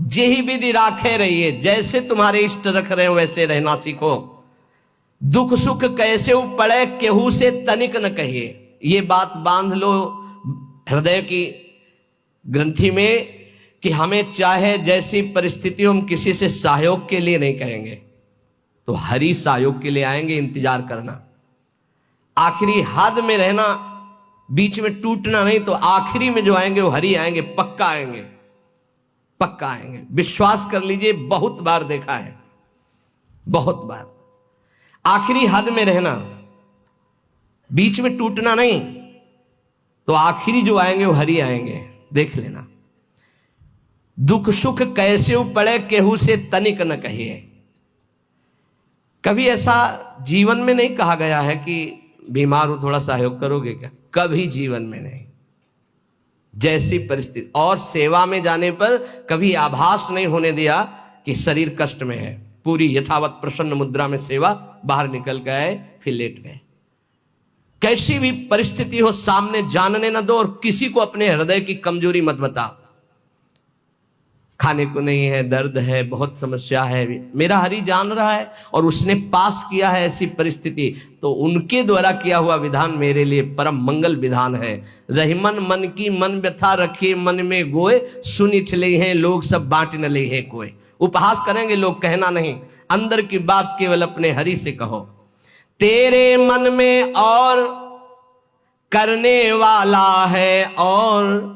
जेहि विधि राखे रहिए, जैसे तुम्हारे इष्ट रख रहे हो वैसे रहना सीखो। दुख सुख कैसे पड़े केहू से तनिक न कहिए। ये बात बांध लो हृदय की ग्रंथि में कि हमें चाहे जैसी परिस्थिति हम किसी से सहयोग के लिए नहीं कहेंगे, तो हरि सहयोग के लिए आएंगे। इंतजार करना, आखिरी हद में रहना, बीच में टूटना नहीं। तो आखिरी में जो आएंगे वो हरि आएंगे, पक्का आएंगे, पक्का आएंगे। विश्वास कर लीजिए, बहुत बार देखा है, बहुत बार। आखिरी हद में रहना, बीच में टूटना नहीं, तो आखिरी जो आएंगे वो हरि आएंगे। देख लेना। दुख सुख कैसे पड़े केहू से तनिक न कहिए। कभी ऐसा जीवन में नहीं कहा गया है कि बीमार हो थोड़ा सहयोग करोगे क्या? कभी जीवन में नहीं। जैसी परिस्थिति, और सेवा में जाने पर कभी आभास नहीं होने दिया कि शरीर कष्ट में है। पूरी यथावत प्रसन्न मुद्रा में सेवा, बाहर निकल गए, फिर लेट गए। कैसी भी परिस्थिति हो सामने जानने न दो, और किसी को अपने हृदय की कमजोरी मत बताओ। खाने को नहीं है, दर्द है, बहुत समस्या है, मेरा हरि जान रहा है और उसने पास किया है ऐसी परिस्थिति, तो उनके द्वारा किया हुआ विधान मेरे लिए परम मंगल विधान है। रहीमन मन की मन व्यथा रखे मन में गोए, सुन ले हैं लोग सब बांट न ले है कोई। उपहास करेंगे लोग, कहना नहीं, अंदर की बात केवल अपने हरि से कहो। तेरे मन में और करने वाला है, और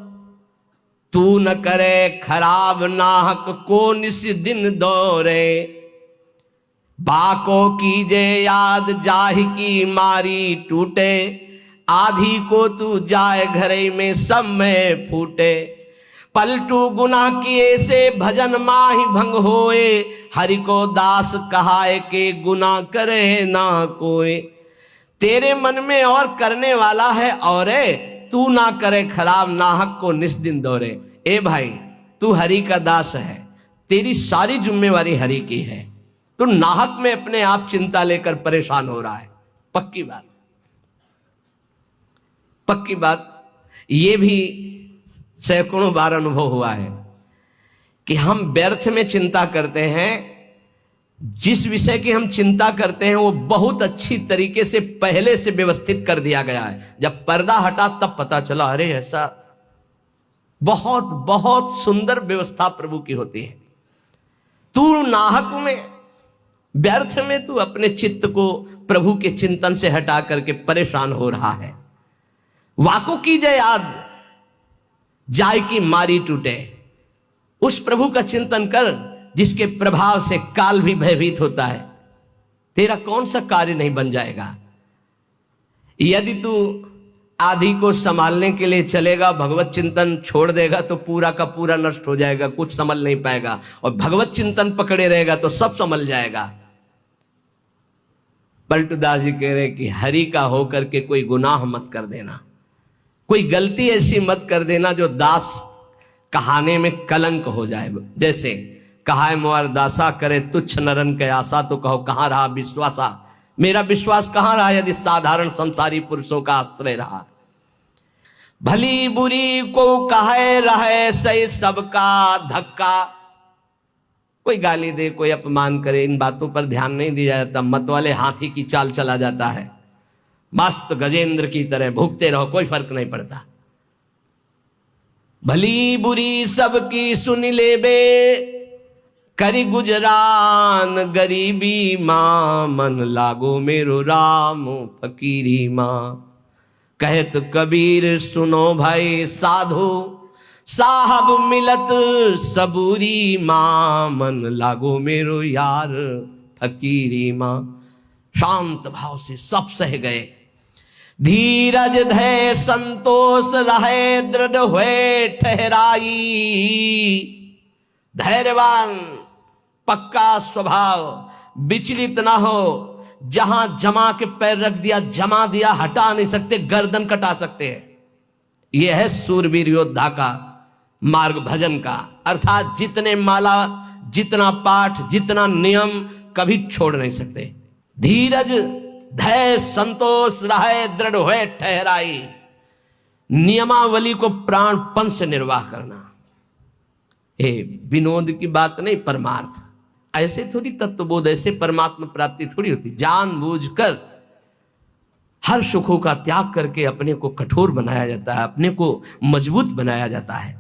तू न करे खराब नाहक को निस दिन दौरे। बाको कीजे याद जाहि की मारी टूटे, आधी को तू जाए घरे में सब में फूटे। पलटू गुनाह किए से भजन माहि भंग होए, हरि को दास कहाए के गुनाह करे ना कोई। तेरे मन में और करने वाला है, और तू ना करे खराब नाहक को निस्दिन दौरे। ए भाई, तू हरि का दास है, तेरी सारी जिम्मेवारी हरि की है। तू नाहक में अपने आप चिंता लेकर परेशान हो रहा है। पक्की बात, पक्की बात। ये भी सैकड़ों बार अनुभव हुआ है कि हम व्यर्थ में चिंता करते हैं। जिस विषय की हम चिंता करते हैं वो बहुत अच्छी तरीके से पहले से व्यवस्थित कर दिया गया है। जब पर्दा हटा तब पता चला, अरे ऐसा बहुत बहुत सुंदर व्यवस्था प्रभु की होती है। तू नाहक में, व्यर्थ में तू अपने चित्त को प्रभु के चिंतन से हटा करके परेशान हो रहा है। वाको की जय याद जाय की मारी टूटे। उस प्रभु का चिंतन कर जिसके प्रभाव से काल भी भयभीत होता है। तेरा कौन सा कार्य नहीं बन जाएगा। यदि तू आदि को संभालने के लिए चलेगा, भगवत चिंतन छोड़ देगा तो पूरा का पूरा नष्ट हो जाएगा, कुछ संभल नहीं पाएगा। और भगवत चिंतन पकड़े रहेगा तो सब संभल जाएगा। पलटूदास जी कह रहे कि हरि का होकर के कोई गुनाह मत कर देना, कोई गलती ऐसी मत कर देना जो दास कहाने में कलंक हो जाए। जैसे कहा है मोर दासा करे तुच्छ नरन के आशा, तो कहो कहां रहा विश्वासा। मेरा विश्वास कहां रहा यदि साधारण संसारी पुरुषों का आश्रय रहा। भली बुरी को कहे रहे सही सबका धक्का। कोई गाली दे, कोई अपमान करे, इन बातों पर ध्यान नहीं दिया जाता। मत वाले हाथी की चाल चला जाता है, मस्त गजेंद्र की तरह भूखते रहो, कोई फर्क नहीं पड़ता। भली बुरी सबकी सुन ले बे, करी गुजरान गरीबी मां, मन लागो मेरो राम फकीरी मां। कहत कबीर सुनो भाई साधु, साहब मिलत सबूरी मां, मन लागो मेरो यार फकीरी मां। शांत भाव से सब सह गए। धीरज धै संतोष रहे दृढ़ हुए ठहराई। धैर्यवान, पक्का स्वभाव, विचलित ना हो। जहां जमा के पैर रख दिया, जमा दिया, हटा नहीं सकते, गर्दन कटा सकते हैं। यह है सूरवीर योद्धा का मार्ग भजन का। अर्थात जितने माला, जितना पाठ, जितना नियम, कभी छोड़ नहीं सकते। धीरज धैर्य संतोष रहे दृढ़ हुए ठहराई। नियमावली को प्राणपन से निर्वाह करना, ये विनोद की बात नहीं, परमार्थ। ऐसे थोड़ी तत्वबोध, ऐसे परमात्मा प्राप्ति थोड़ी होती। जानबूझकर हर सुखों का त्याग करके अपने को कठोर बनाया जाता है, अपने को मजबूत बनाया जाता है।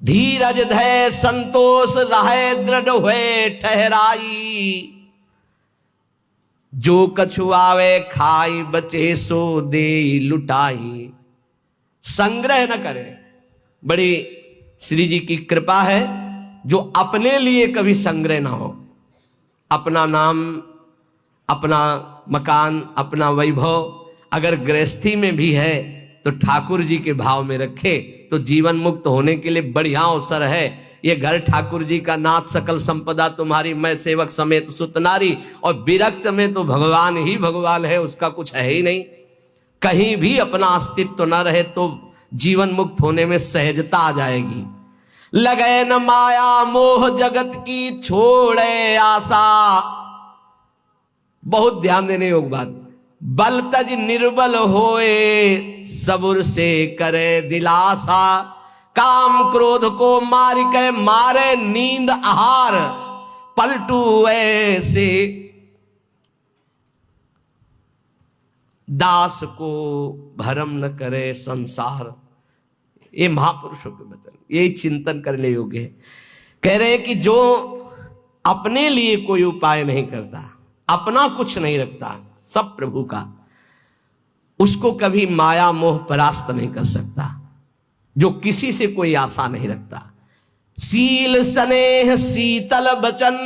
धीरज धैर्य संतोष रहे दृढ़ हुए ठहराई, जो कछु आवे खाई बचे सो दे लुटाई। संग्रह न करे। बड़ी श्री जी की कृपा है जो अपने लिए कभी संग्रह ना हो। अपना नाम, अपना मकान, अपना वैभव अगर गृहस्थी में भी है तो ठाकुर जी के भाव में रखे तो जीवन मुक्त होने के लिए बढ़िया अवसर है। ये घर ठाकुर जी का, नाथ सकल संपदा तुम्हारी, मैं सेवक समेत सुत नारी। और विरक्त में तो भगवान ही भगवान है, उसका कुछ है ही नहीं। कहीं भी अपना अस्तित्व न रहे तो जीवन मुक्त होने में सहजता आ जाएगी। लगे न माया मोह जगत की छोड़े आशा। बहुत ध्यान देने योग्य बात। बल तज निर्बल होए सबुर से करे दिलासा। काम क्रोध को मार के मारे नींद आहार। पलटू ऐसे दास को भरम न करे संसार। ये महापुरुषों के वचन, यही चिंतन करने योग्य है। कह रहे हैं कि जो अपने लिए कोई उपाय नहीं करता, अपना कुछ नहीं रखता, सब प्रभु का, उसको कभी माया मोह परास्त नहीं कर सकता। जो किसी से कोई आशा नहीं रखता। सील स्नेह शीतल वचन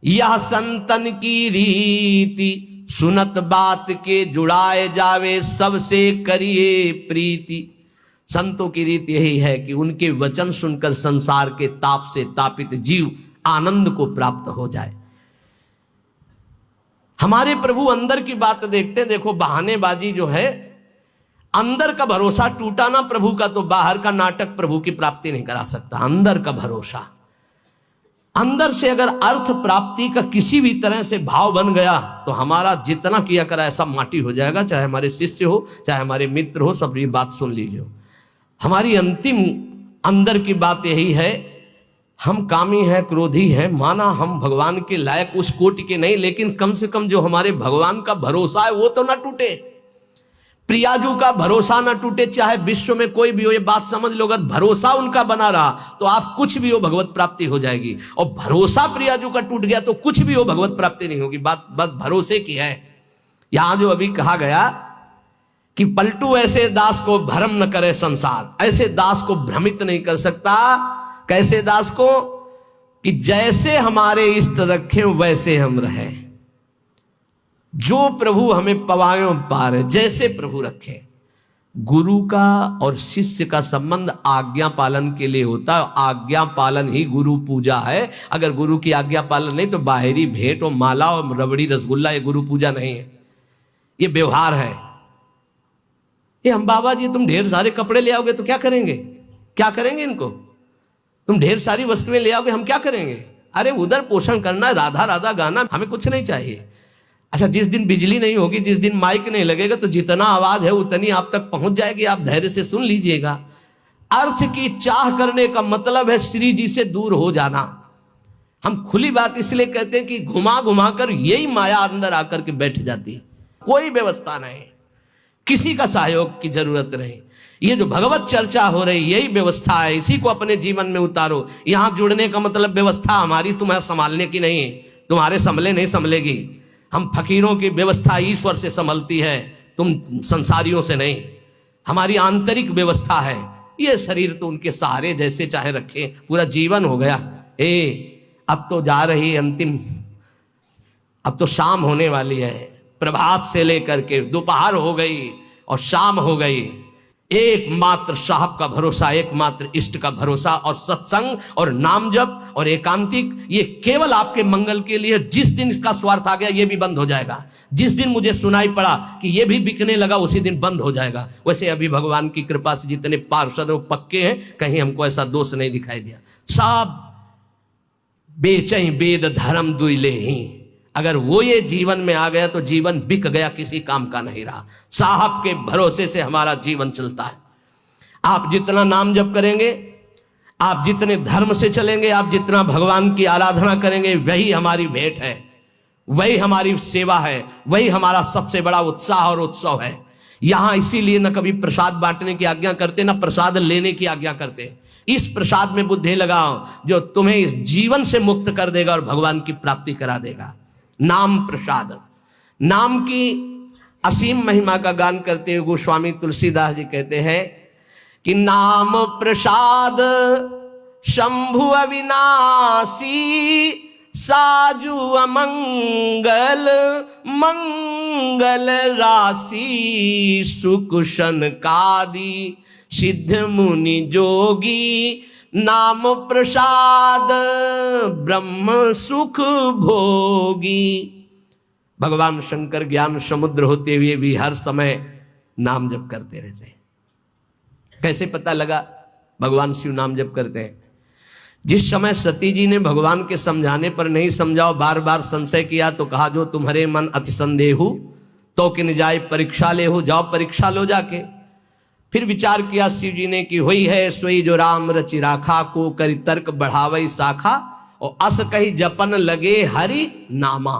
यह संतन की रीति। सुनत बात के जुड़ाए जावे सबसे करिए प्रीति। संतों की रीति यही है कि उनके वचन सुनकर संसार के ताप से तापित जीव आनंद को प्राप्त हो जाए। हमारे प्रभु अंदर की बात देखते हैं। देखो बहानेबाजी जो है, अंदर का भरोसा टूटा ना प्रभु का तो बाहर का नाटक प्रभु की प्राप्ति नहीं करा सकता। अंदर का भरोसा, अंदर से अगर अर्थ प्राप्ति का किसी भी तरह से भाव बन गया तो हमारा जितना किया करा ऐसा माटी हो जाएगा। चाहे हमारे शिष्य हो, चाहे हमारे मित्र हो, सब ये बात सुन लीजिए। हमारी अंतिम अंदर की बात यही है, हम कामी हैं, क्रोधी हैं, माना हम भगवान के लायक उस कोटि के नहीं, लेकिन कम से कम जो हमारे भगवान का भरोसा है वो तो ना टूटे। प्रियाजू का भरोसा ना टूटे, चाहे विश्व में कोई भी हो। ये बात समझ लो, अगर भरोसा उनका बना रहा तो आप कुछ भी हो भगवत प्राप्ति हो जाएगी। और भरोसा प्रियाजू का टूट गया तो कुछ भी हो भगवत प्राप्ति नहीं होगी। बात भरोसे की है। यहां जो अभी कहा गया कि पलटू ऐसे दास को भ्रम न करे संसार। ऐसे दास को भ्रमित नहीं कर सकता। कैसे दास को? कि जैसे हमारे इष्ट रखें वैसे हम रहे। जो प्रभु हमें पवायों पार है, जैसे प्रभु रखे। गुरु का और शिष्य का संबंध आज्ञा पालन के लिए होता है। आज्ञा पालन ही गुरु पूजा है। अगर गुरु की आज्ञा पालन नहीं तो बाहरी भेंट और माला और रबड़ी रसगुल्ला ये गुरु पूजा नहीं है, ये व्यवहार है। ये हम बाबा जी तुम ढेर सारे कपड़े ले आओगे तो क्या करेंगे? क्या करेंगे इनको? तुम ढेर सारी वस्तुएं ले आओगे, हम क्या करेंगे? अरे उधर पोषण करना, राधा राधा गाना, हमें कुछ नहीं चाहिए। अच्छा, जिस दिन बिजली नहीं होगी, जिस दिन माइक नहीं लगेगा तो जितना आवाज है उतनी आप तक पहुंच जाएगी। आप धैर्य से सुन लीजिएगा। अर्थ की चाह करने का मतलब है श्री जी से दूर हो जाना। हम खुली बात इसलिए कहते हैं कि घुमा घुमा कर यही माया अंदर आकर के बैठ जाती है। कोई व्यवस्था नहीं, किसी का सहयोग की जरूरत नहीं। ये जो भगवत चर्चा हो रही यही व्यवस्था है। इसी को अपने जीवन में उतारो। यहां जुड़ने का मतलब व्यवस्था हमारी तुम्हें संभालने की नहीं है। तुम्हारे संभले नहीं संभलेगी। हम फकीरों की व्यवस्था ईश्वर से संभलती है, तुम संसारियों से नहीं। हमारी आंतरिक व्यवस्था है। ये शरीर तो उनके सहारे जैसे चाहे रखे, पूरा जीवन हो गया। अब तो जा रही अंतिम, अब तो शाम होने वाली है। प्रभात से लेकर के दोपहर हो गई और शाम हो गई। एकमात्र साहब का भरोसा, एकमात्र इष्ट का भरोसा और सत्संग और नाम जप और एकांतिक, ये केवल आपके मंगल के लिए। जिस दिन इसका स्वार्थ आ गया ये भी बंद हो जाएगा। जिस दिन मुझे सुनाई पड़ा कि ये भी बिकने लगा उसी दिन बंद हो जाएगा। वैसे अभी भगवान की कृपा से जितने पार्षद वो पक्के हैं, कहीं हमको ऐसा दोष नहीं दिखाई दिया। सब बेचई वेद धर्म दुइले ही। अगर वो ये जीवन में आ गया तो जीवन बिक गया, किसी काम का नहीं रहा। साहब के भरोसे से हमारा जीवन चलता है। आप जितना नाम जप करेंगे, आप जितने धर्म से चलेंगे, आप जितना भगवान की आराधना करेंगे, वही हमारी भेंट है, वही हमारी सेवा है, वही हमारा सबसे बड़ा उत्साह और उत्सव है। यहां इसीलिए न कभी प्रसाद बांटने की आज्ञा करते, न प्रसाद लेने की आज्ञा करते। इस प्रसाद में बुद्धि लगाओ जो तुम्हें इस जीवन से मुक्त कर देगा और भगवान की प्राप्ति करा देगा। नाम प्रसाद, नाम की असीम महिमा का गान करते हुए गोस्वामी तुलसीदास जी कहते हैं कि नाम प्रसाद शंभु अविनाशी, साजु अमंगल मंगल राशि, सुख सनकादि सिद्ध मुनि जोगी, नाम प्रसाद ब्रह्म सुख भोगी। भगवान शंकर ज्ञान समुद्र होते हुए भी हर समय नाम जप करते रहते हैं। कैसे पता लगा भगवान शिव नाम जप करते हैं? जिस समय सती जी ने भगवान के समझाने पर नहीं समझाओ, बार बार संशय किया, तो कहा जो तुम्हारे मन अति संदेहु तो कि न जाए परीक्षा ले हो, जाओ परीक्षा लो जाके। फिर विचार किया शिव जी ने कि हुई है सोई जो राम रचि राखा, को करी तर्क बढ़ावई शाखा, और अस कही जपन लगे हरि नामा।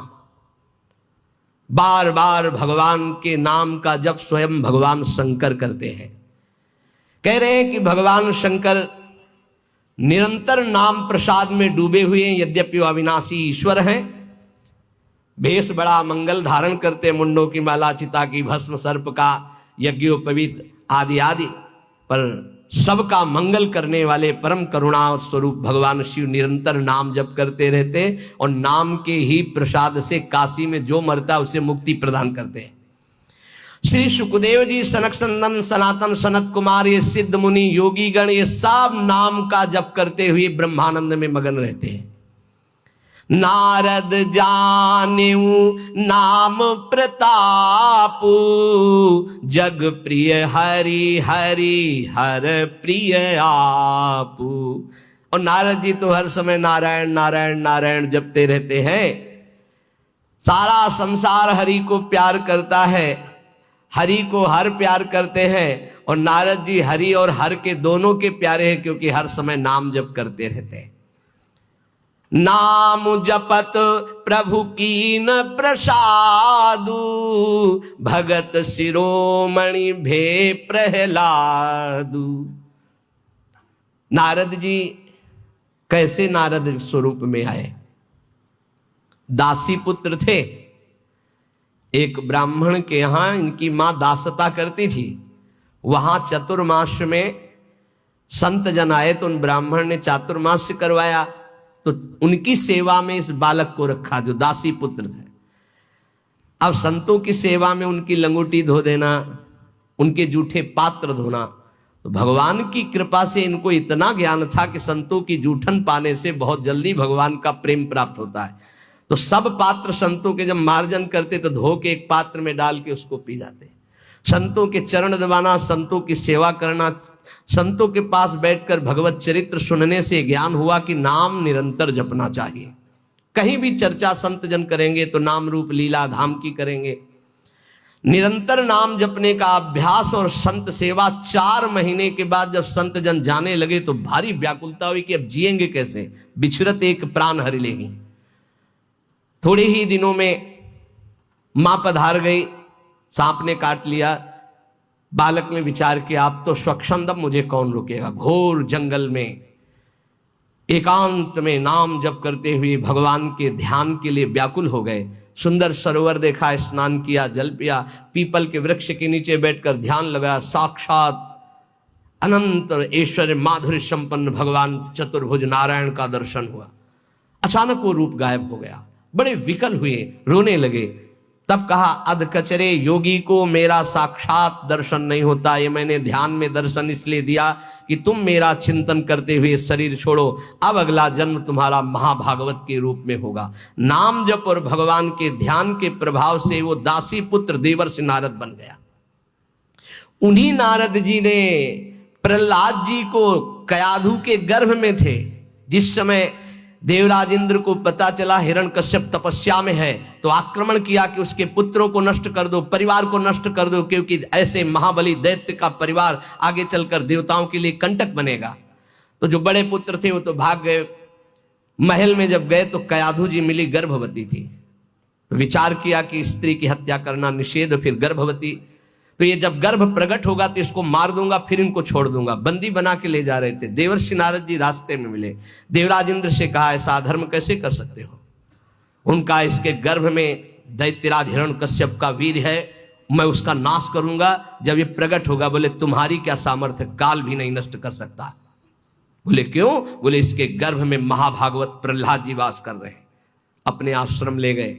बार बार भगवान के नाम का जप स्वयं भगवान शंकर करते हैं। कह रहे हैं कि भगवान शंकर निरंतर नाम प्रसाद में डूबे हुए हैं, यद्यपि वो अविनाशी ईश्वर हैं। भेष बड़ा मंगल धारण करते, मुंडों की माला, चिता की भस्म, सर्प का यज्ञोपवीत आदि आदि, पर सबका मंगल करने वाले परम करुणा स्वरूप भगवान शिव निरंतर नाम जप करते रहते, और नाम के ही प्रसाद से काशी में जो मरता उसे मुक्ति प्रदान करते हैं। श्री सुखदेव जी, सनक संदन, सनातन, सनत कुमार, ये सिद्ध मुनि, योगी गण, ये सब नाम का जप करते हुए ब्रह्मानंद में मगन रहते हैं। नारद जानेऊ नाम प्रतापु, जग प्रिय हरि हरि हर प्रिय आपू। और नारद जी तो हर समय नारायण नारायण नारायण जपते रहते हैं। सारा संसार हरि को प्यार करता है, हरि को हर प्यार करते हैं, और नारद जी हरि और हर के दोनों के प्यारे हैं, क्योंकि हर समय नाम जप करते रहते हैं। नाम जपत प्रभु कीन प्रसादु, भगत शिरोमणि भे प्रहलादु। नारद जी कैसे नारद स्वरूप में आए? दासी पुत्र थे। एक ब्राह्मण के यहां इनकी मां दासता करती थी। वहां चतुर्मास में संत जन आए, तो उन ब्राह्मण ने चातुर्मास करवाया, तो उनकी सेवा में इस बालक को रखा जो दासी पुत्र थे। अब संतों की सेवा में उनकी लंगोटी धो देना, उनके जूठे पात्र धोना, तो भगवान की कृपा से इनको इतना ज्ञान था कि संतों की जूठन पाने से बहुत जल्दी भगवान का प्रेम प्राप्त होता है। तो सब पात्र संतों के जब मार्जन करते तो धो के एक पात्र में डाल के उसको पी जाते। संतों के चरण दबाना, संतों की सेवा करना, संतों के पास बैठकर भगवत चरित्र सुनने से ज्ञान हुआ कि नाम निरंतर जपना चाहिए। कहीं भी चर्चा संत जन करेंगे तो नाम रूप लीला धाम की करेंगे। निरंतर नाम जपने का अभ्यास और संत सेवा 4 महीने के बाद जब संत जन जाने लगे तो भारी व्याकुलता हुई कि अब जिएंगे कैसे, बिछुरत एक प्राण हरि लेगी। थोड़े ही दिनों में मां पधार गई, सांप ने काट लिया। बालक ने विचार किया अब तो स्वच्छंदम, मुझे कौन रोकेगा। घोर जंगल में एकांत में नाम जप करते हुए भगवान के ध्यान के लिए व्याकुल हो गए। सुंदर सरोवर देखा, स्नान किया, जल पिया, पीपल के वृक्ष के नीचे बैठकर ध्यान लगाया। साक्षात अनंत ऐश्वर्य माधुर्य संपन्न भगवान चतुर्भुज नारायण का दर्शन हुआ। अचानक वो रूप गायब हो गया। बड़े विकल हुए, रोने लगे। तब कहा अध कचरे योगी को मेरा साक्षात दर्शन नहीं होता। ये मैंने ध्यान में दर्शन इसलिए दिया कि तुम मेरा चिंतन करते हुए शरीर छोड़ो। अब अगला जन्म तुम्हारा महाभागवत के रूप में होगा। नाम जप और भगवान के ध्यान के प्रभाव से वो दासी पुत्र देवर्षि नारद बन गया। उन्हीं नारद जी ने प्रहलाद जी को कयाधु के गर्भ में थे, जिस समय देवराज इंद्र को पता चला हिरण्यकश्यप तपस्या में है, तो आक्रमण किया कि उसके पुत्रों को नष्ट कर दो, परिवार को नष्ट कर दो, क्योंकि ऐसे महाबली दैत्य का परिवार आगे चलकर देवताओं के लिए कंटक बनेगा। तो जो बड़े पुत्र थे वो तो भाग गए। महल में जब गए तो कयाधु जी मिली, गर्भवती थी। तो विचार किया कि स्त्री की हत्या करना निषेध, फिर गर्भवती, तो ये जब गर्भ प्रकट होगा तो इसको मार दूंगा, फिर इनको छोड़ दूंगा। बंदी बना के ले जा रहे थे। देवर्षि नारद जी रास्ते में मिले। देवराज इंद्र से कहा, ऐसा अधर्म कैसे कर सकते हो? उनका इसके गर्भ में दैत्यराज हिरण्यकश्यप का वीर है, मैं उसका नाश करूंगा जब ये प्रकट होगा। बोले तुम्हारी क्या सामर्थ्य, काल भी नहीं नष्ट कर सकता। बोले क्यों? बोले इसके गर्भ में महाभागवत प्रहलाद जी वास कर रहे हैं। अपने आश्रम ले गए।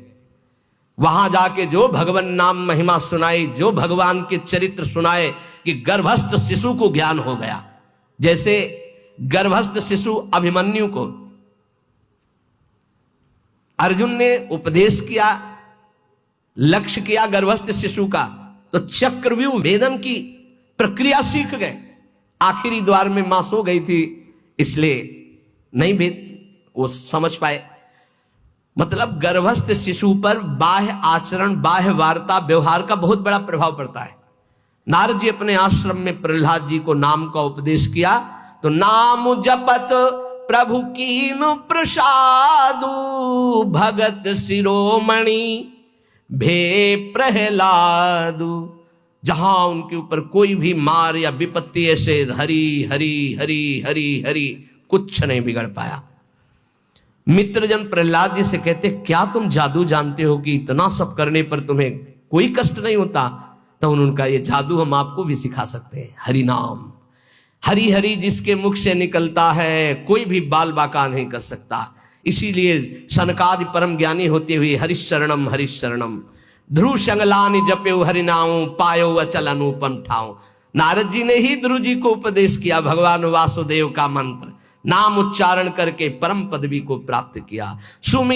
वहां जाके जो भगवान नाम महिमा सुनाई, जो भगवान के चरित्र सुनाए कि गर्भस्थ शिशु को ज्ञान हो गया। जैसे गर्भस्थ शिशु अभिमन्यु को अर्जुन ने उपदेश किया, लक्ष्य किया गर्भस्थ शिशु का, तो चक्रव्यूह भेदन की प्रक्रिया सीख गए। आखिरी द्वार में मां सो गई थी, इसलिए नहीं भेद वो समझ पाए। मतलब गर्भस्थ शिशु पर बाह्य आचरण, बाह्य वार्ता, व्यवहार का बहुत बड़ा प्रभाव पड़ता है। नारद जी अपने आश्रम में प्रहलाद जी को नाम का उपदेश किया, तो नाम जपत प्रभु कीनु प्रसादु, भगत शिरोमणि भे प्रहलादु। जहां उनके ऊपर कोई भी मार या विपत्ति ऐसे हरि हरि हरि हरि हरि कुछ नहीं बिगड़ पाया। मित्रजन प्रहलाद जी से कहते, क्या तुम जादू जानते हो कि इतना सब करने पर तुम्हें कोई कष्ट नहीं होता? तो उनका ये जादू हम आपको भी सिखा सकते हैं। हरि नाम, हरि हरि जिसके मुख से निकलता है कोई भी बाल बाका नहीं कर सकता। इसीलिए सनकादि परम ज्ञानी होते हुए हरिशरणम हरिशरणम ध्रुव संगलानि जप्यो हरिनाऊ, पायो अचल अनुपम ठाऊ। नारद जी ने ही ध्रुव जी को उपदेश किया भगवान वासुदेव का मंत्र, नाम उच्चारण करके परम पदवी को प्राप्त किया। सुमि